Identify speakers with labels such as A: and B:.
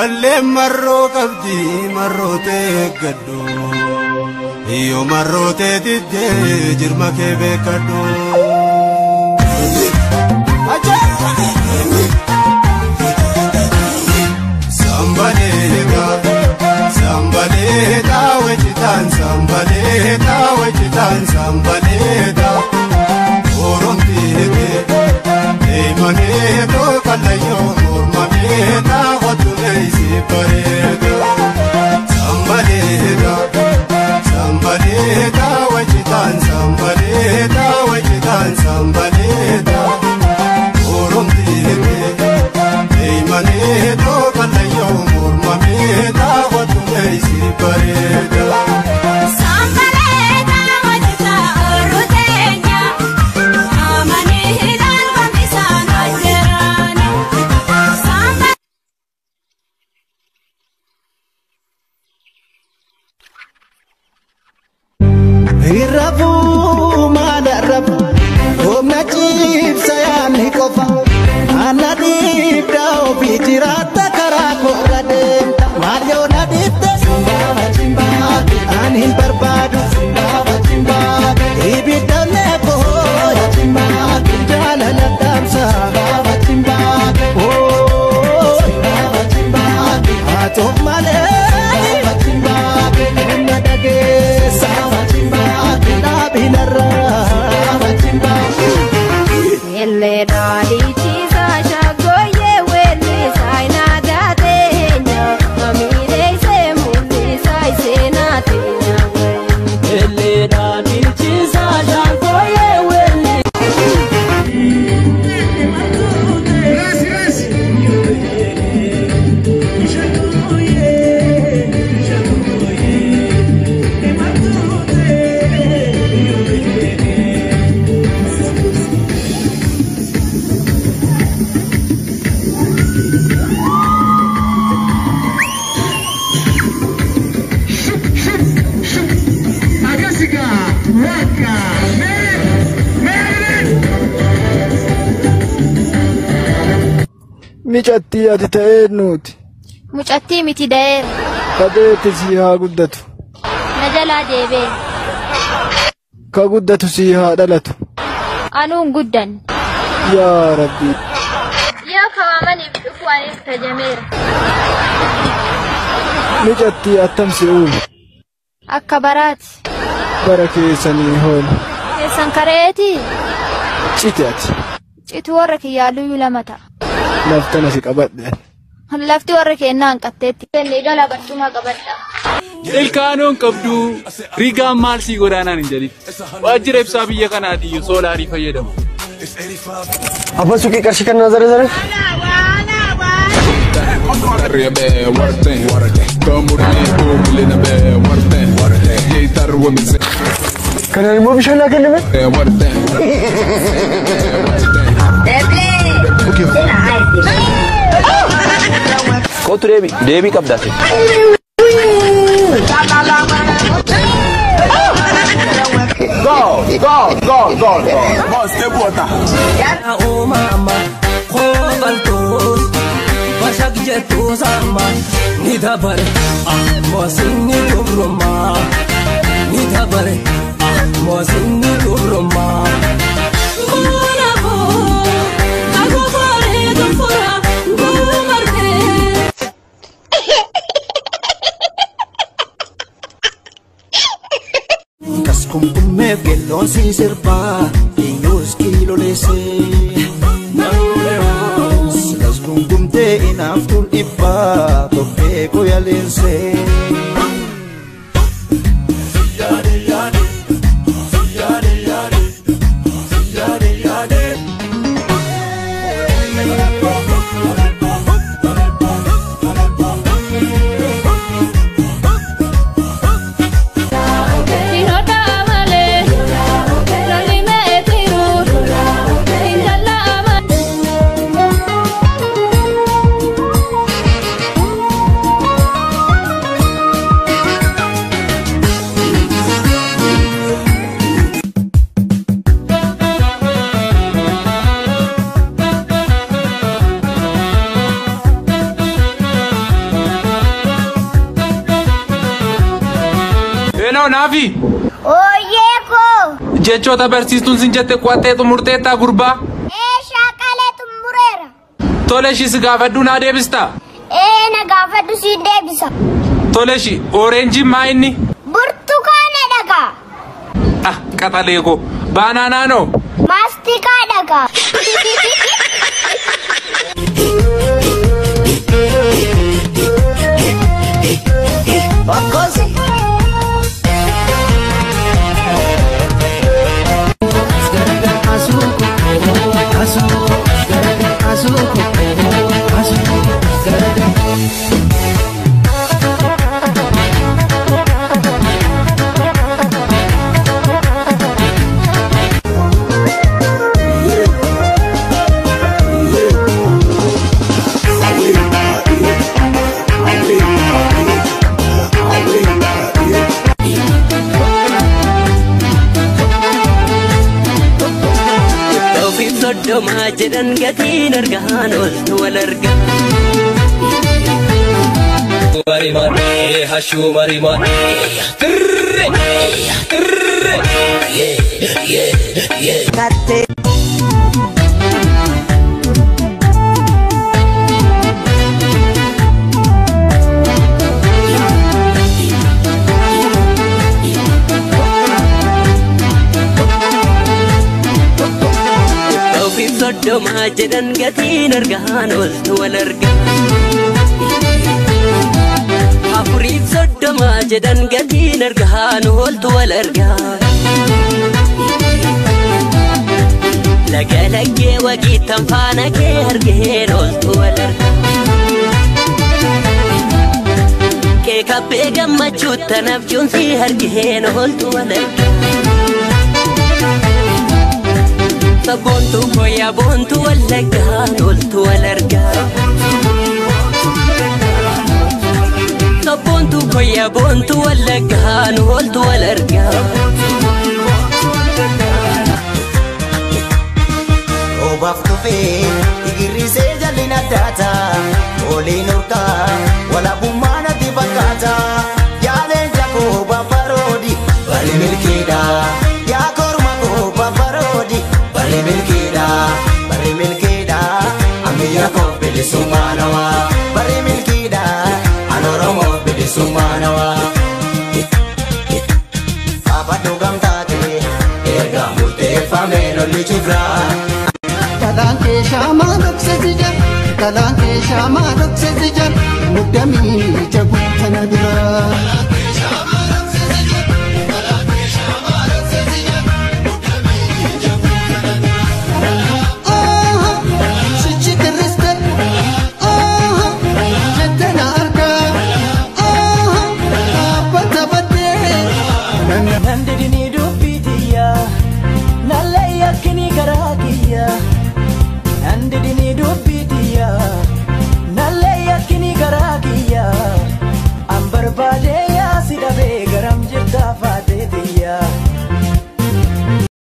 A: Wallee marroo qabdi marrootee gaddu Iyo marrootee diddee jirma kee beekadhu Sambaneeta Sambaneeta wechitaan Sambaneeta wechitaan Sambaneeta Oromtiite Eemaneeto kallayyoo mormameeta Hotuleisi bareeda Sambaneeta Sambaneeta wechitaan Sambaneeta wechitaan Sambaneeta Oromtiite Eemaneeto kallayyoo mormameeta Hotuleisi bareeda
B: Irabu madarab Omnachib sayani kofa Anadib dao bijirata karako gademta Mario nadibte Simbawa chimbadu Anin barbadu Simbawa chimbadu Ibida nepo ya chimbadu Jala ladamsa Simbawa chimbadu Simbawa chimbadu Atof male Simbawa chimbadu Nadage Simbawa chimbadu Nabinara Simbawa chimbadu Yelle dadi chisa shagoye wele saina gatenya Amire se muli sai sena tenya Yelle dadi chisa shagoye wele Michatti ati ta'ee nuti.
C: Mucatti miti da'eera.
B: Kadeetti sii haa guddatu.
C: Na jalaa deebee.
B: Ka guddatu sii haa dhalatu.
C: Anuun guddan.
B: Yaa Rabbi.
C: Yoo kawaamaniif dhufu anis tajameera.
B: Michatti attam si'uun.
C: Akka baraati.
B: Bara keessanii hoolu.
C: Keessan kareetii.
B: Citi ati.
C: Citu warra kiyyaaluu lama ta'a.
B: Laftana si qabadhe.
C: Lafti warra kennaa hanqatteetti. Kennee gala barcuma qabadha.
D: Ilkaanoon qabdu rigaan maal sii godaanaan hin jedhin. Waajjira ibsaa biyya kanaatiyyuu soolaarii fayyadamu.
B: Abbaan suuqii qarshii kan naa zare. Kanaan immoo bishaan naa kenname.
E: Kootu deebii qabdaate. Go. Step water.
F: Oh mama, khobaltos, bashak jetu sama, nidabare, mosini kubroma, nidabare, mosini kubroma.
B: Kumpume gelon si serpa Inyos kilo lese Las kumpumte inaftul ipa Toke koya lense
D: Hello, Nafi.
C: Oyeeko.
D: Jecho ta barsiistuun sin jette qo'attee xumurteettaa gurbaa.
C: Shaaqalee xumureera.
D: Tole ishii gaafadhu naa deebista.
C: Na gaafadhu si deebisa.
D: Tole ishii ooreenjii maa inni?
C: Burtukaana dhagaa.
D: Qaxalee koo. Baanaanaanoo.
C: Maastikaa dhagaa.
F: Bakkosi. Doma jedhan gatiin argaan ooltu wal argaa. Marimane hashu marimane tirre katte. Doma jedhan gatiin argaan ooltu wal argaa. Afuriif soddoma jedhan gatiin argaan ooltu wal argaa. Laga laggee wagiitan faana kee argeen ooltu wal argaa. Kee kabbee gammachuuttan abjuun si argeen ooltu wal argaa. Sabontu koya bontu walaga oltu walarga. Sabontu koya bontu walaga oltu walarga.
G: Obaf tufe igirise jalina data olin urka wala bumana di bakata yale jako bafarodi bali milkida ya korma ko bafarodi bari milkida amiya ko bili sumanawa bari milkida anoromo bili sumanawa abadu gamtate erga murte famelo lichufra
H: kalanke shama doksezija kalanke shama doksezija mudami jabu tanadira
F: Nandini